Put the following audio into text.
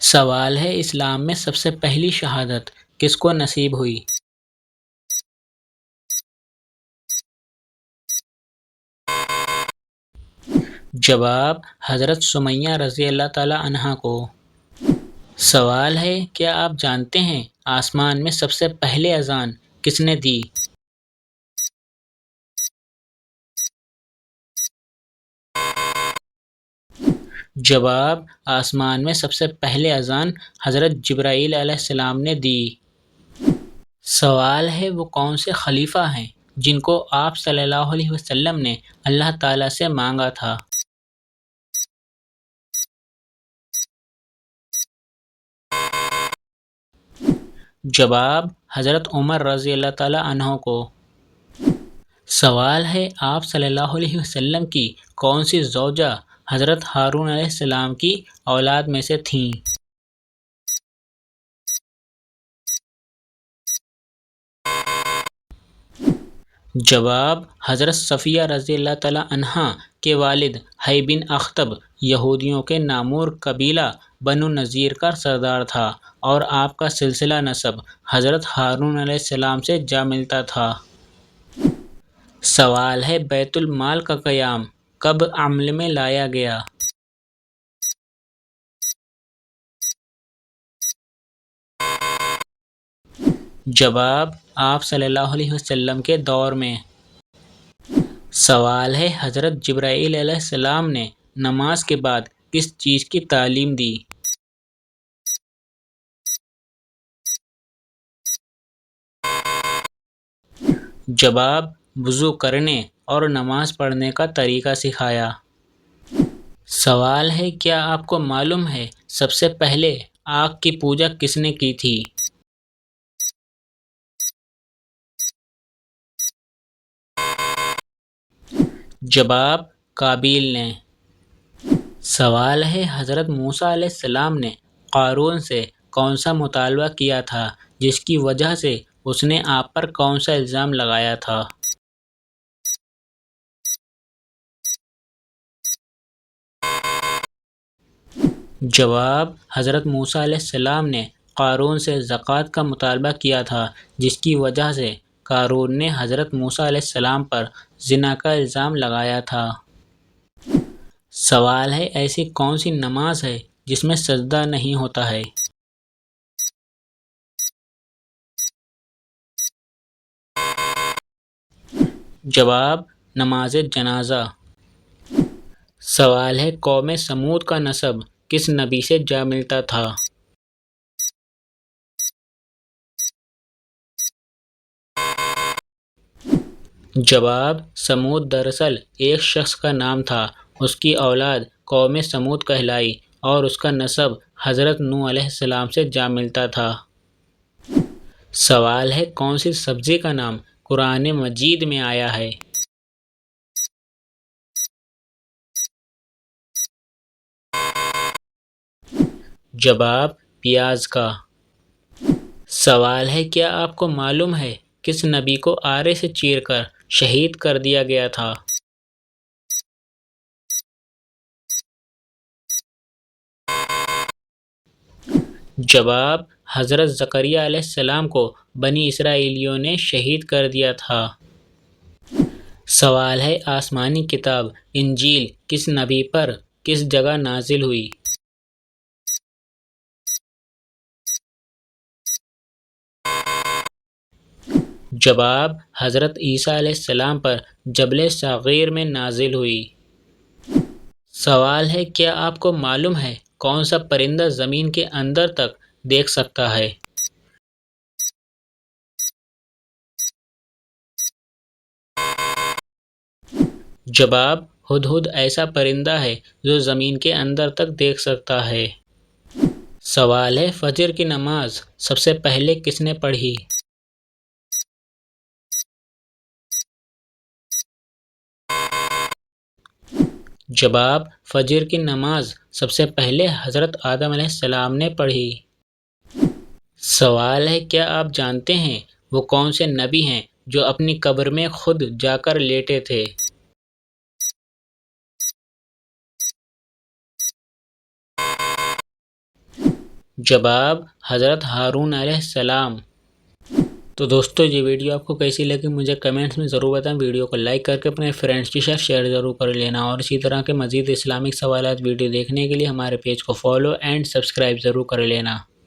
سوال ہے اسلام میں سب سے پہلی شہادت کس کو نصیب ہوئی؟ جواب حضرت سمیہ رضی اللہ تعالی عنہا کو۔ سوال ہے کیا آپ جانتے ہیں آسمان میں سب سے پہلے اذان کس نے دی؟ جواب آسمان میں سب سے پہلے اذان حضرت جبرائیل علیہ السلام نے دی۔ سوال ہے وہ کون سے خلیفہ ہیں جن کو آپ صلی اللہ علیہ وسلم نے اللہ تعالیٰ سے مانگا تھا؟ جواب حضرت عمر رضی اللہ تعالیٰ عنہ کو۔ سوال ہے آپ صلی اللہ علیہ وسلم کی کون سی زوجہ حضرت ہارون علیہ السلام کی اولاد میں سے تھیں؟ جواب حضرت صفیہ رضی اللہ تعالیٰ عنہا کے والد حی بن اخطب یہودیوں کے نامور قبیلہ بنو نذیر کا سردار تھا اور آپ کا سلسلہ نسب حضرت ہارون علیہ السلام سے جا ملتا تھا۔ سوال ہے بیت المال کا قیام کب عمل میں لایا گیا؟ جواب آپ صلی اللہ علیہ وسلم کے دور میں۔ سوال ہے حضرت جبرائیل علیہ السلام نے نماز کے بعد کس چیز کی تعلیم دی؟ جواب وضو کرنے اور نماز پڑھنے کا طریقہ سکھایا۔ سوال ہے کیا آپ کو معلوم ہے سب سے پہلے آگ کی پوجا کس نے کی تھی؟ جواب قابیل نے۔ سوال ہے حضرت موسیٰ علیہ السلام نے قارون سے کون سا مطالبہ کیا تھا جس کی وجہ سے اس نے آپ پر کون سا الزام لگایا تھا؟ جواب حضرت موسیٰ علیہ السلام نے قارون سے زکوٰۃ کا مطالبہ کیا تھا جس کی وجہ سے قارون نے حضرت موسیٰ علیہ السلام پر زنا کا الزام لگایا تھا۔ سوال ہے ایسی کون سی نماز ہے جس میں سجدہ نہیں ہوتا ہے؟ جواب نماز جنازہ۔ سوال ہے قوم سمود کا نسب کس نبی سے جا ملتا تھا؟ جواب سمود دراصل ایک شخص کا نام تھا، اس کی اولاد قوم سمود کہلائی اور اس کا نسب حضرت نوح علیہ السلام سے جا ملتا تھا۔ سوال ہے کون سی سبزی کا نام قرآن مجید میں آیا ہے؟ جواب پیاز کا۔ سوال ہے کیا آپ کو معلوم ہے کس نبی کو آرے سے چیر کر شہید کر دیا گیا تھا؟ جواب حضرت زکریا علیہ السلام کو بنی اسرائیلیوں نے شہید کر دیا تھا۔ سوال ہے آسمانی کتاب انجیل کس نبی پر کس جگہ نازل ہوئی؟ جواب حضرت عیسیٰ علیہ السلام پر جبل صغیر میں نازل ہوئی۔ سوال ہے کیا آپ کو معلوم ہے کون سا پرندہ زمین کے اندر تک دیکھ سکتا ہے؟ جواب ہدہد ایسا پرندہ ہے جو زمین کے اندر تک دیکھ سکتا ہے۔ سوال ہے فجر کی نماز سب سے پہلے کس نے پڑھی؟ جواب فجر کی نماز سب سے پہلے حضرت آدم علیہ السلام نے پڑھی۔ سوال ہے کیا آپ جانتے ہیں وہ کون سے نبی ہیں جو اپنی قبر میں خود جا کر لیٹے تھے؟ جواب حضرت ہارون علیہ السلام۔ تو دوستو یہ ویڈیو آپ کو کیسی لگی مجھے کمنٹس میں ضرور بتائیں، ویڈیو کو لائک کر کے اپنے فرینڈس کے ساتھ شیئر ضرور کر لینا، اور اسی طرح کے مزید اسلامک سوالات ویڈیو دیکھنے کے لیے ہمارے پیج کو فالو اینڈ سبسکرائب ضرور کر لینا۔